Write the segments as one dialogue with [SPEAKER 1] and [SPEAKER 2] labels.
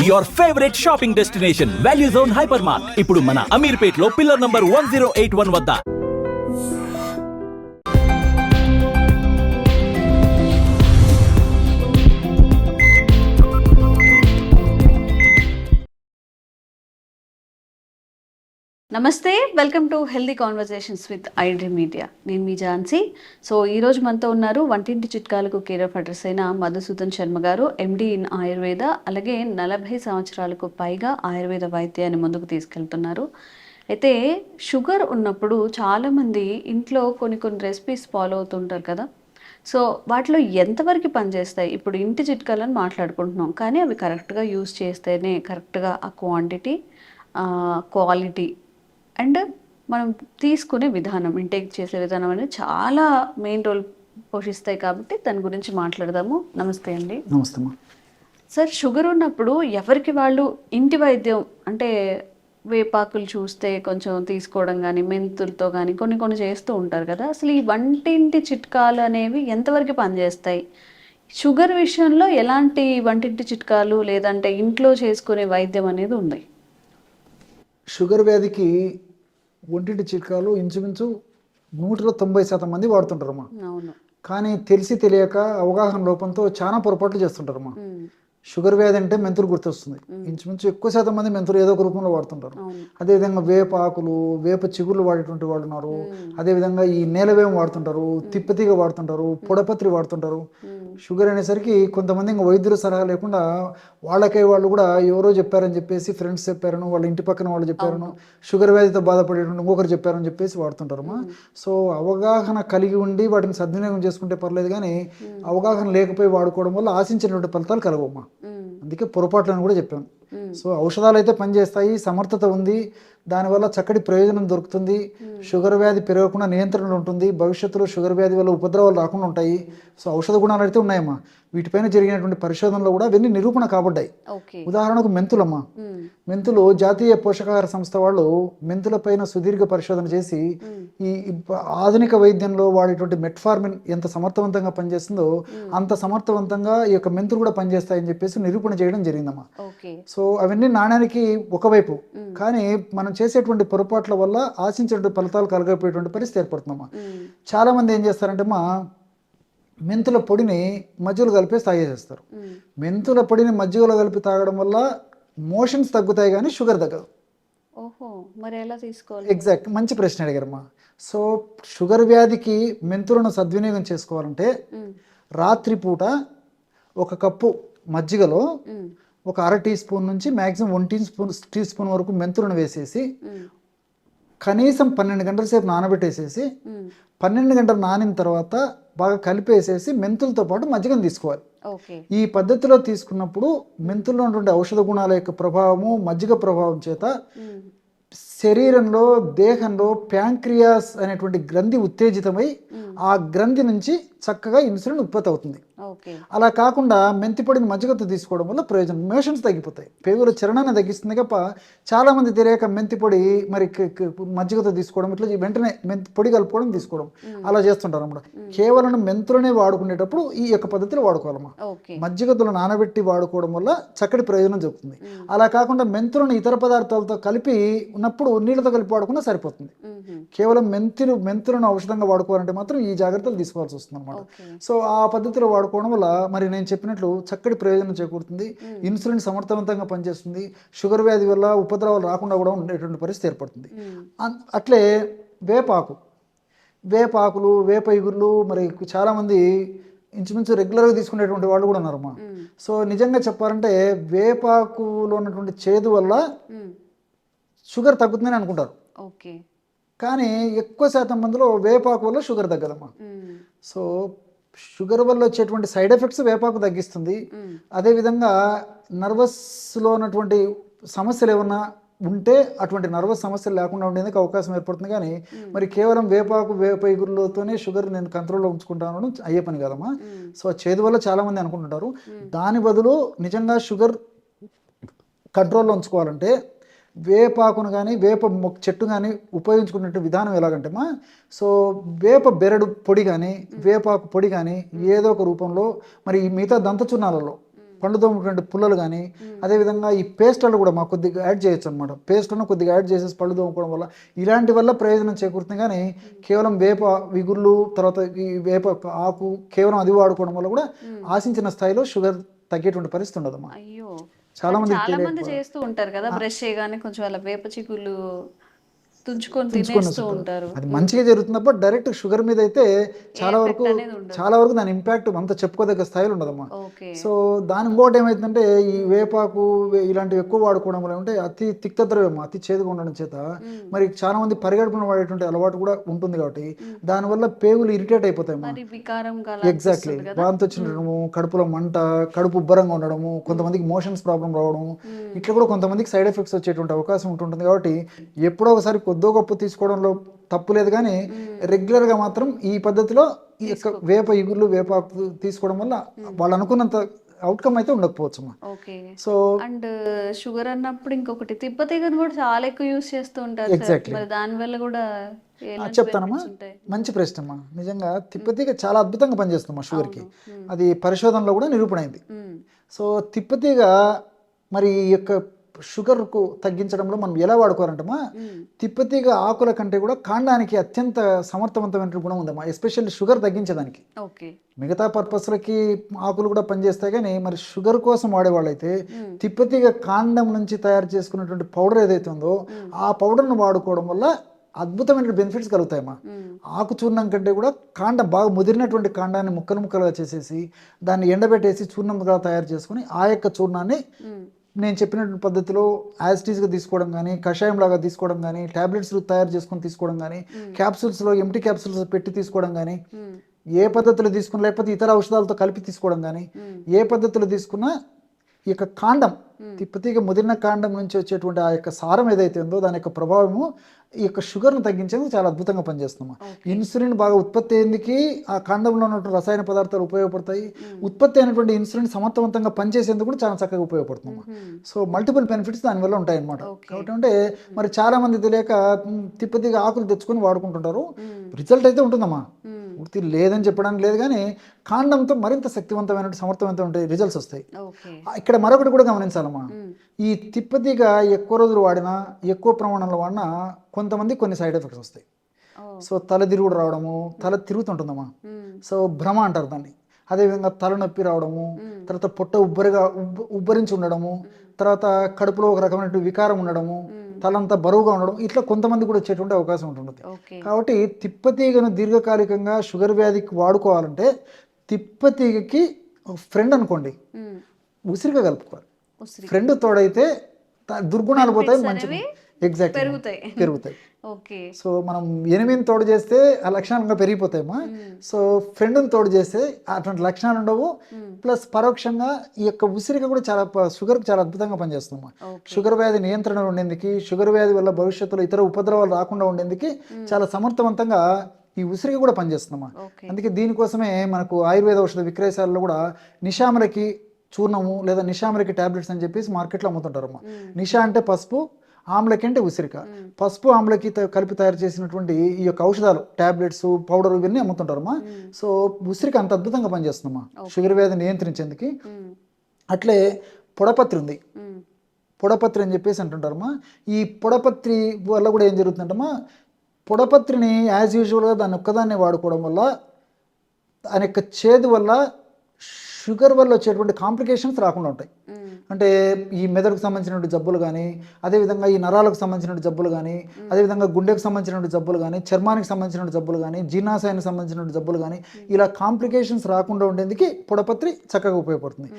[SPEAKER 1] your favorite shopping destination, Value Zone Hypermart. ఇప్పుడు మన అమీర్పేట్లో pillar number 1081 వద్ద.
[SPEAKER 2] నమస్తే, welcome to healthy conversations with ఐడ్రీ media. నేను మీ ఝాన్సీ. సో ఈరోజు మనతో ఉన్నారు వంటింటి చిట్కాలకు కేర్ ఆఫ్ అడ్రస్ అయిన మధుసూదన్ శర్మ గారు, ఎండి ఇన్ ఆయుర్వేద. అలాగే 40 సంవత్సరాలకు పైగా ఆయుర్వేద వైద్యాన్ని ముందుకు తీసుకెళ్తున్నారు. అయితే షుగర్ ఉన్నప్పుడు చాలామంది ఇంట్లో కొన్ని రెసిపీస్ ఫాలో అవుతుంటారు కదా. సో వాటిలో ఎంతవరకు పనిచేస్తాయి? ఇప్పుడు ఇంటి చిట్కాలను మాట్లాడుకుంటున్నాం, కానీ అవి కరెక్ట్గా యూజ్ చేస్తేనే కరెక్ట్గా ఆ క్వాంటిటీ, క్వాలిటీ అండ్ మనం తీసుకునే విధానం, ఇంటేక్ చేసే విధానం అనేది చాలా మెయిన్ రోల్ పోషిస్తాయి. కాబట్టి దాని గురించి మాట్లాడదాము. నమస్తే అండి.
[SPEAKER 3] నమస్తే
[SPEAKER 2] సార్, షుగర్ ఉన్నప్పుడు ఎవరికి వాళ్ళు ఇంటి వైద్యం అంటే వేపాకులు చూస్తే కొంచెం తీసుకోవడం కానీ, మెంతులతో కానీ కొన్ని చేస్తూ ఉంటారు కదా. అసలు ఈ వంటింటి చిట్కాలు అనేవి ఎంతవరకు పనిచేస్తాయి? షుగర్ విషయంలో ఎలాంటి వంటింటి చిట్కాలు లేదంటే ఇంట్లో చేసుకునే వైద్యం అనేది ఉంది?
[SPEAKER 3] షుగర్ వ్యాధికి ఒంటింటి చిట్కాలు ఇంచుమించు 190% మంది వాడుతుంటారమ్మా.
[SPEAKER 2] అవును.
[SPEAKER 3] కానీ తెలిసి తెలియక అవగాహన లోపంతో చాలా పొరపాట్లు చేస్తుంటారమ్మా. షుగర్ వ్యాధి అంటే మెంతులు గుర్తొస్తుంది. ఇంచుమించు ఎక్కువ శాతం మంది మెంతులు ఏదో ఒక రూపంలో వాడుతుంటారు. అదేవిధంగా వేప ఆకులు, వేప చిగుర్లు వాడేటువంటి వాళ్ళు ఉన్నారు. అదేవిధంగా ఈ నేలవేం వాడుతుంటారు, తిప్పతీగ వాడుతుంటారు, పొడపత్రి వాడుతుంటారు. షుగర్ అనేసరికి కొంతమంది ఇంకా వైద్యుల సలహా లేకుండా వాళ్ళకే వాళ్ళు కూడా ఎవరో చెప్పారని చెప్పేసి, ఫ్రెండ్స్ చెప్పారను, వాళ్ళ ఇంటి పక్కన వాళ్ళు చెప్పారను, షుగర్ వ్యాధితో బాధపడేటువంటి ఇంకొకరు చెప్పారని చెప్పేసి వాడుతుంటారమ్మా. సో అవగాహన కలిగి ఉండి వాటిని సద్వినియోగం చేసుకుంటే పర్లేదు, కానీ అవగాహన లేకపోయి వాడుకోవడం వల్ల ఆశించినటువంటి ఫలితాలు కలగమ్మా. అందుకే పొరపాట్లను కూడా చెప్పాను. సో ఔషధాలు అయితే పనిచేస్తాయి, సమర్థత ఉంది, దానివల్ల చక్కటి ప్రయోజనం దొరుకుతుంది. షుగర్ వ్యాధి పెరగకుండా నియంత్రణలు ఉంటుంది. భవిష్యత్తులో షుగర్ వ్యాధి వల్ల ఉపద్రవాలు రాకుండా ఉంటాయి. సో ఔషధ గుణాలు అయితే ఉన్నాయమ్మా. వీటిపైన జరిగినటువంటి పరిశోధనలో కూడా అవన్నీ నిరూపణ కాబడ్డాయి. ఉదాహరణకు మెంతులమ్మా. మెంతులు జాతీయ పోషకాహార సంస్థ వాళ్ళు మెంతుల పైన సుదీర్ఘ పరిశోధన చేసి ఈ ఆధునిక వైద్యంలో వాడేటువంటి మెట్ఫార్మిన్ ఎంత సమర్థవంతంగా పనిచేస్తుందో అంత సమర్థవంతంగా ఈ యొక్క మెంతులు కూడా పనిచేస్తాయని చెప్పేసి నిరూపణ చేయడం జరిగిందమ్మా. సో అవన్నీ నాణ్యానికి ఒకవైపు, కానీ మనం చేసేటువంటి పొరపాట్ల వల్ల ఆశించేటువంటి ఫలితాలు కలగకపోయేటువంటి పరిస్థితి ఏర్పడుతుందమ్మా. చాలా మంది ఏం చేస్తారంటే మెంతుల పొడిని మజ్జిగలో కలిపి తాగేసేస్తారు. మెంతుల పొడిని మజ్జిగలో కలిపి తాగడం వల్ల మోషన్స్ తగ్గుతాయి, కానీ షుగర్ తగ్గదు.
[SPEAKER 2] ఓహో, మరి ఎలా తీసుకోవాలి?
[SPEAKER 3] ఎగ్జాక్ట్, మంచి ప్రశ్న అడిగారమ్మా. సో షుగర్ వ్యాధికి మెంతులను సద్వినియోగం చేసుకోవాలంటే రాత్రిపూట 1 కప్పు మజ్జిగలో ఒక 1/2 టీ స్పూన్ నుంచి మ్యాక్సిమం 1 టీ స్పూన్ వరకు మెంతులను వేసేసి కనీసం 12 గంటల సేపు నానబెట్టేసేసి 12 గంటలు నానిన తర్వాత బాగా కలిపేసేసి మెంతులతో పాటు మజ్జిగను తీసుకోవాలి. ఈ పద్ధతిలో తీసుకున్నప్పుడు మెంతుల్లో ఉన్నటువంటి ఔషధ గుణాల యొక్క ప్రభావము, మజ్జిగ ప్రభావం చేత శరీరంలో, దేహంలో ప్యాంక్రియాస్ అనేటువంటి గ్రంథి ఉత్తేజితమై ఆ గ్రంథి నుంచి చక్కగా ఇన్సులిన్ ఉత్పత్తి అవుతుంది. అలా కాకుండా మెంతి పొడిని మజ్జిగతో తీసుకోవడం వల్ల ప్రయోజనం, మోషన్స్ తగ్గిపోతాయి, పేగుల చరణాన్ని తగ్గిస్తుంది. తప్ప చాలా మంది తెలియక మెంతి పొడి మరి మజ్జిగతో తీసుకోవడం, ఇట్లా వెంటనే మెంతి పొడి కలుపుకోవడం, తీసుకోవడం అలా చేస్తుంటారు అన్నమాట. కేవలం మెంతులనే వాడుకునేటప్పుడు ఈ యొక్క పద్ధతిలో వాడుకోవాలమ్మా. మజ్జిగతో నానబెట్టి వాడుకోవడం వల్ల చక్కటి ప్రయోజనం జరుగుతుంది. అలా కాకుండా మెంతులను ఇతర పదార్థాలతో కలిపి ఉన్నప్పుడు నీళ్ళతో కలిపి వాడుకున్నా సరిపోతుంది. కేవలం మెంతులను ఔషధంగా వాడుకోవాలంటే మాత్రం ఈ జాగ్రత్తలు తీసుకోవాల్సి వస్తుంది అనమాట. సో ఆ పద్ధతిలో వాడుకోవడం వల్ల మరి నేను చెప్పినట్లు చక్కటి ప్రయోజనం చేకూరుతుంది. ఇన్సులిన్ సమర్థవంతంగా పనిచేస్తుంది. షుగర్ వ్యాధి వల్ల ఉపద్రవాలు రాకుండా కూడా ఉండేటువంటి పరిస్థితి ఏర్పడుతుంది. అట్లే వేపాకులు, వేప ఇగుర్లు మరి చాలామంది ఇంచుమించు రెగ్యులర్గా తీసుకునేటువంటి వాళ్ళు కూడా ఉన్నారమ్మా. సో నిజంగా చెప్పాలంటే వేపాకులో ఉన్నటువంటి చేదు వల్ల షుగర్ తగ్గుతుందని అనుకుంటారు, కానీ ఎక్కువ శాతం మందిలో వేపాకు వల్ల షుగర్ తగ్గదమ్మా. సో షుగర్ వల్ల వచ్చేటువంటి సైడ్ ఎఫెక్ట్స్ వేపాకు తగ్గిస్తుంది. అదేవిధంగా నర్వస్లో ఉన్నటువంటి సమస్యలు ఏమన్నా ఉంటే అటువంటి నర్వస్ సమస్యలు లేకుండా ఉండేందుకు అవకాశం ఏర్పడుతుంది. కానీ మరి కేవలం వేప ఇగురులతోనే షుగర్ నేను కంట్రోల్లో ఉంచుకుంటాను అయ్యే పని కదమ్మా. సో చేదు వల్ల చాలామంది అనుకుంటుంటారు. దాని బదులు నిజంగా షుగర్ కంట్రోల్లో ఉంచుకోవాలంటే వేపాకును కానీ వేప చెట్టు కానీ ఉపయోగించుకునే విధానం ఎలాగంటే సో వేప బెరడు పొడి కానీ వేపాకు పొడి కానీ ఏదో ఒక రూపంలో మరి మిగతా దంతచున్నాలలో పండు తోముకునే పుల్లలు కానీ అదేవిధంగా ఈ పేస్ట్లలో కూడా మాకు కొద్దిగా యాడ్ చేయొచ్చు అనమాట. పేస్ట్లను కొద్దిగా యాడ్ చేసేసి పళ్ళు తోముకోవడం వల్ల ఇలాంటి వల్ల ప్రయోజనం చేకూరుతుంది. కానీ కేవలం వేప విగుళ్ళు తర్వాత ఈ వేప ఆకు కేవలం అది వాడుకోవడం వల్ల కూడా ఆశించిన స్థాయిలో షుగర్ తగ్గేటువంటి పరిస్థితి ఉండదమ్మా.
[SPEAKER 2] అయ్యో,
[SPEAKER 3] చాలా
[SPEAKER 2] చాలా మంది చేస్తూ ఉంటారు కదా, బ్రష్ చేయగానే కొంచెం అలా వేప చిగుళ్ళు తుంచుకొని తినేస్తూ ఉంటారు.
[SPEAKER 3] అది మంచిగా జరుగుతుంది తప్ప డైరెక్ట్ షుగర్ మీద అయితే చాలా వరకు దాని ఇంపాక్ట్ అంత చెప్పుకోదగ్గ స్థాయిలో ఉండదమ్మా. సో దాని ఇంకోటి ఏమైతుందంటే ఈ వేపాకు ఇలాంటివి ఎక్కువ వాడుకోవడం వల్ల అంటే అతి తిక్తద్రవ్యం అతి చేదుగా ఉండడం చేత మరి చాలా మంది పరిగెడుపున వాడేటువంటి అలవాటు కూడా ఉంటుంది. కాబట్టి దానివల్ల పేగులు ఇరిటేట్ అయిపోతాయి. ఎగ్జాక్ట్లీ, వాంతి వచ్చినడము, కడుపులో మంట, కడుపు ఉబ్బరంగా ఉండడము, కొంతమందికి మోషన్స్ ప్రాబ్లం రావడం, ఇట్లా కూడా కొంతమందికి సైడ్ ఎఫెక్ట్స్ వచ్చేటువంటి అవకాశం ఉంటుంటుంది. కాబట్టి ఎప్పుడో ఒకసారి కొద్దో గొప్ప తీసుకోవడంలో తప్పు లేదు. కానీ రెగ్యులర్గా మాత్రం ఈ పద్ధతిలో ఈ యొక్క వేప ఇగుర్లు వేపాకు తీసుకోవడం వల్ల వాళ్ళు అనుకున్నంత అవుట్కమ్ అయితే ఉండకపోవచ్చు.
[SPEAKER 2] సో అండ్ షుగర్ అన్నప్పుడు ఇంకొకటి తిప్పతీగను కూడా చాలా ఎక్కువ యూస్ చేస్తూ ఉంటారు.
[SPEAKER 3] ఎగ్జాక్ట్లీ,
[SPEAKER 2] దాని వల్ల కూడా
[SPEAKER 3] చెప్తానమ్మా. మంచి ప్రశ్న అమ్మా. నిజంగా తిప్పతీగ చాలా అద్భుతంగా పనిచేస్తుందమ్మా షుగర్కి. అది పరిశోధనలో కూడా నిరూపణ అయింది. సో తిప్పతీగ మరి ఈ యొక్క షుగర్కు తగ్గించడంలో మనం ఎలా వాడుకోవాలంటమ్మా, తిప్పతీగ ఆకుల కంటే కూడా కాండానికి అత్యంత సమర్థవంతమైన గుణం ఉందమ్మా, ఎస్పెషల్లీ షుగర్ తగ్గించడానికి. మిగతా పర్పస్లకి ఆకులు కూడా పనిచేస్తాయి. కానీ మరి షుగర్ కోసం వాడేవాళ్ళైతే తిప్పతీగ కాండం నుంచి తయారు చేసుకున్నటువంటి పౌడర్ ఏదైతే ఉందో ఆ పౌడర్ను వాడుకోవడం వల్ల అద్భుతమైన బెనిఫిట్స్ కలుగుతాయమ్మా. ఆకు చూర్ణం కంటే కూడా కాండం బాగా ముదిరినటువంటి కాండాన్ని ముక్కలు ముక్కలుగా చేసేసి దాన్ని ఎండబెట్టేసి చూర్ణంగా తయారు చేసుకుని ఆ యొక్క చూర్ణాన్ని నేను చెప్పినటువంటి పద్ధతిలో యాజిటీస్గా తీసుకోవడం కానీ, కషాయం లాగా తీసుకోవడం కానీ, ట్యాబ్లెట్స్ తయారు చేసుకొని తీసుకోవడం కానీ, క్యాప్సూల్స్లో ఎంటీ క్యాప్సూల్స్ పెట్టి తీసుకోవడం కానీ, ఏ పద్ధతిలో తీసుకున్నా లేకపోతే ఇతర ఔషధాలతో కలిపి తీసుకోవడం కానీ, ఏ పద్ధతిలో తీసుకున్నా ఈ యొక్క కాండం తిప్పతీగ ముదిరిన కాండం నుంచి వచ్చేటువంటి ఆ యొక్క సారం ఏదైతే ఉందో దాని యొక్క ప్రభావము ఈ యొక్క షుగర్ను తగ్గించేందుకు చాలా అద్భుతంగా పనిచేస్తున్నాం. ఇన్సులిన్ బాగా ఉత్పత్తి అయ్యేందుకు ఆ కాండంలో ఉన్నటువంటి రసాయన పదార్థాలు ఉపయోగపడతాయి. ఉత్పత్తి అయినటువంటి ఇన్సులిన్ సమర్థవంతంగా పనిచేసేందుకు కూడా చాలా చక్కగా ఉపయోగపడుతున్నాం. సో మల్టిపుల్ బెనిఫిట్స్ దానివల్ల ఉంటాయన్నమాట. కాబట్టి అంటే మరి చాలా మంది తెలియక తిప్పతీగ ఆకులు తెచ్చుకొని వాడుకుంటుంటారు. రిజల్ట్ అయితే ఉంటుందమ్మా, పూర్తి లేదని చెప్పడానికి లేదు. కానీ కాండంతో మరింత శక్తివంతమైన సమర్థవంతమైన రిజల్ట్స్ వస్తాయి. ఇక్కడ మరొకటి కూడా గమనించాలమ్మా, ఈ తిప్పతీగ ఎక్కువ రోజులు వాడినా ఎక్కువ ప్రమాణంలో వాడినా కొంతమంది కొన్ని సైడ్ ఎఫెక్ట్స్ వస్తాయి. సో తలదిరుగుడు రావడము, తల తిరుగుతుంటుందమ్మా, సో భ్రమ అంటారు దాన్ని. అదేవిధంగా తలనొప్పి రావడము, తర్వాత పొట్ట ఉబ్బరించి ఉండడము, తర్వాత కడుపులో ఒక రకమైన వికారం ఉండడము, తలంతా బరువుగా ఉండడం, ఇట్లా కొంతమంది కూడా వచ్చేటువంటి అవకాశం ఉంటుంది. కాబట్టి తిప్పతీగను దీర్ఘకాలికంగా షుగర్ వ్యాధికి వాడుకోవాలంటే తిప్పతీగకి ఫ్రెండ్ అనుకోండి, ఉసిరిగా కలుపుకోవాలి. ఫ్రెండ్ తోడైతే దుర్గుణాలు పోతాయి, మంచి ఎగ్జాక్ట్ పెరుగుతాయి. సో మనం ఎనిమిదిని తోడు చేస్తే ఆ లక్షణాలు పెరిగిపోతాయమ్మా. సో ఫ్రెండ్ని తోడు చేస్తే అటువంటి లక్షణాలు ఉండవు. ప్లస్ పరోక్షంగా ఈ యొక్క ఉసిరిక కూడా చాలా షుగర్కి చాలా అద్భుతంగా పనిచేస్తుందమ్మా. షుగర్ వ్యాధి నియంత్రణ ఉండేందుకు, షుగర్ వ్యాధి వల్ల భవిష్యత్తులో ఇతర ఉపద్రవాలు రాకుండా ఉండేందుకు చాలా సమర్థవంతంగా ఈ ఉసిరిక కూడా పనిచేస్తుందమ్మా. అందుకే దీనికోసమే మనకు ఆయుర్వేద ఔషధ విక్రయశాలలో కూడా నిషామరకి చూర్ణము లేదా నిషామరకి టాబ్లెట్స్ అని చెప్పేసి మార్కెట్లో అమ్ముతుంటారమ్మా. నిషా అంటే పసుపు, ఆమ్లకి అంటే ఉసిరిక. పసుపు ఆమ్లకి కలిపి తయారు చేసినటువంటి ఈ యొక్క ఔషధాలు, టాబ్లెట్స్, పౌడర్ ఇవన్నీ అమ్ముతుంటారమ్మా. సో ఉసిరిక అంత అద్భుతంగా పనిచేస్తుందమ్మా షుగర్ వ్యాధి నియంత్రించేందుకు. అట్లే పొడపత్రి ఉంది, పొడపత్రి అని చెప్పేసి అంటుంటారమ్మా. ఈ పొడపత్రి వల్ల కూడా ఏం జరుగుతుందంటమ్మా, పొడపత్రిని యాజ్ యూజువల్గా దాన్ని ఒక్కదాన్ని వాడుకోవడం వల్ల దాని యొక్క చేదు వల్ల షుగర్ వల్ల వచ్చేటువంటి కాంప్లికేషన్స్ రాకుండా ఉంటాయి. అంటే ఈ మెదడుకు సంబంధించినటువంటి జబ్బులు కానీ, అదేవిధంగా ఈ నరాలకు సంబంధించినటువంటి జబ్బులు కానీ, అదేవిధంగా గుండెకు సంబంధించినటువంటి జబ్బులు కానీ, చర్మానికి సంబంధించినటువంటి జబ్బులు కానీ, జీర్ణాశయానికి సంబంధించినటువంటి జబ్బులు కానీ, ఇలా కాంప్లికేషన్స్ రాకుండా ఉండేందుకు పొడపత్రి చక్కగా ఉపయోగపడుతుంది.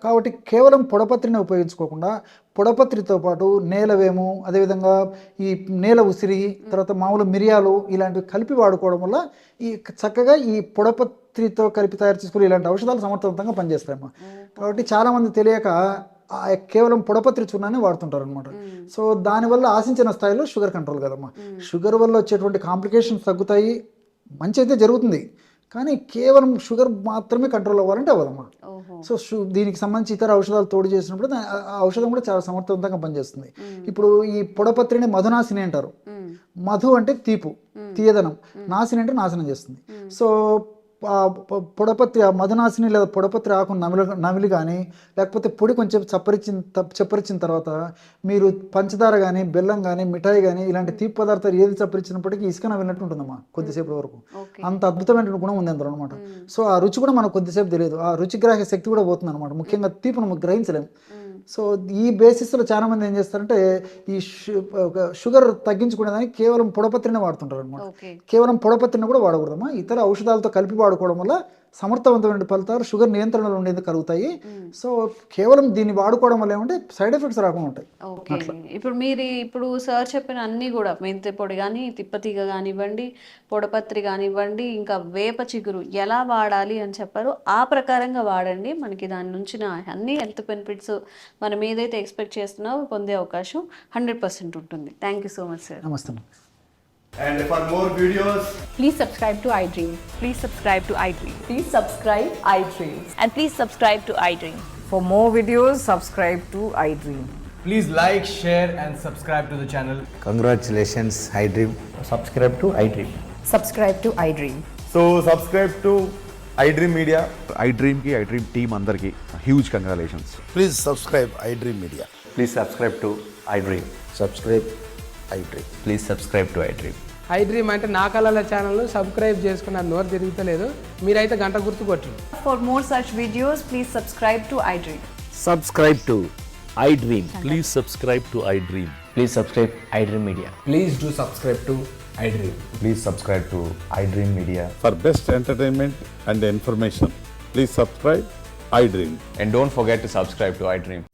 [SPEAKER 3] కాబట్టి కేవలం పొడపత్రిని ఉపయోగించుకోకుండా పొడపత్రితో పాటు నేలవేము, అదేవిధంగా ఈ నేల ఉసిరి, తర్వాత మామూలు మిరియాలు ఇలాంటివి కలిపి వాడుకోవడం వల్ల ఈ చక్కగా ఈ పొడపత్రితో కలిపి తయారు చేసుకుని ఇలాంటి ఔషధాలు సమర్థవంతంగా పనిచేస్తాయమ్మా. కాబట్టి చాలామంది తెలియక కేవలం పొడపత్రి చూర్ణాన్ని వాడుతుంటారు అనమాట. సో దానివల్ల ఆశించిన స్థాయిలో షుగర్ కంట్రోల్ కదమ్మా. షుగర్ వల్ల వచ్చేటువంటి కాంప్లికేషన్స్ తగ్గుతాయి, మంచి అయితే జరుగుతుంది. కానీ కేవలం షుగర్ మాత్రమే కంట్రోల్ అవ్వాలంటే అవ్వదమ్మా. సో దీనికి సంబంధించి ఇతర ఔషధాలు తోడు చేసినప్పుడు ఆ ఔషధం కూడా చాలా సమర్థవంతంగా పనిచేస్తుంది. ఇప్పుడు ఈ పొడపత్రిని మధునాశిని అంటారు. మధు అంటే తీపు, తీయదనం, నాశిని అంటే నాశనం చేస్తుంది. సో పొడపత్రి ఆ మధునాశిని లేదా పొడపత్రి ఆకు నమిలి కానీ లేకపోతే పొడి కొంచెం చప్పరిచిన తర్వాత మీరు పంచదార కానీ బెల్లం కానీ మిఠాయి కానీ ఇలాంటి తీపి పదార్థాలు ఏది చప్పరించినప్పటికీ ఇసుక నవ్వినట్టు ఉంటుందమ్మా కొద్దిసేపు వరకు. అంత అద్భుతమైన గుణం ఉంది అందులో అనమాట. సో ఆ రుచి కూడా మనకు కొద్దిసేపు తెలియదు, ఆ రుచిగ్రాహక శక్తి కూడా పోతుంది అనమాట. ముఖ్యంగా తీపి మనం గ్రహించలేము. సో ఈ బేసిస్లో చాలా మంది ఏం చేస్తారంటే ఈ షుగర్ తగ్గించుకునేదానికి కేవలం పొడపత్రిని వాడుతుంటారు అనమాట. కేవలం పొడపత్రిని కూడా వాడకూడదమ్మా, ఇతర ఔషధాలతో కలిపి వాడుకోవడం వల్ల సమర్థవంతమైన ఫలితాలు షుగర్ నియంత్రణలో ఉండేది కలుగుతాయి. సో కేవలం దీన్ని వాడుకోవడం వల్ల ఏమంటే సైడ్ ఎఫెక్ట్స్ రాకుండా ఉంటాయి.
[SPEAKER 2] ఓకే, ఇప్పుడు సార్ చెప్పిన అన్ని కూడా మెంతి పొడి కానీ తిప్పతీగ కానివ్వండి, పొడపత్రి కానివ్వండి, ఇంకా వేప చిగురు ఎలా వాడాలి అని చెప్పారు. ఆ ప్రకారంగా వాడండి. మనకి దాని నుంచి అన్ని హెల్త్ బెనిఫిట్స్ మనం ఏదైతే ఎక్స్పెక్ట్ చేస్తున్నామో పొందే అవకాశం 100% ఉంటుంది. Thank you so much sir.
[SPEAKER 3] నమస్తే.
[SPEAKER 4] And for more videos,
[SPEAKER 5] Please subscribe to iDream.
[SPEAKER 6] Please subscribe to iDream.
[SPEAKER 5] Please subscribe iDream.
[SPEAKER 6] And please subscribe to iDream.
[SPEAKER 5] For more videos, subscribe to iDream.
[SPEAKER 4] please like, share and subscribe to the channel.
[SPEAKER 7] Congratulations, iDream.
[SPEAKER 8] Subscribe to iDream.
[SPEAKER 5] Subscribe to iDream.
[SPEAKER 4] So subscribe to iDream Media.
[SPEAKER 9] iDream ki iDream team andarki huge congratulations.
[SPEAKER 7] Please subscribe iDream Media.
[SPEAKER 8] Please subscribe to iDream.
[SPEAKER 7] Subscribe iDream.
[SPEAKER 8] Please subscribe to iDream.
[SPEAKER 10] iDream అంటే నా కళల channel subscribe చేసుకున్న నోరు తిరుగుతలేదు, మీరైతే గంట గుర్తు కొట్టండి.
[SPEAKER 5] For more such videos, please subscribe to iDream.
[SPEAKER 1] Subscribe to iDream. Please subscribe to iDream.
[SPEAKER 8] Please subscribe iDream Media.
[SPEAKER 4] Please do subscribe to iDream.
[SPEAKER 8] Please subscribe to iDream Media.
[SPEAKER 9] For best entertainment and information, please subscribe iDream.
[SPEAKER 8] And don't forget to subscribe to iDream.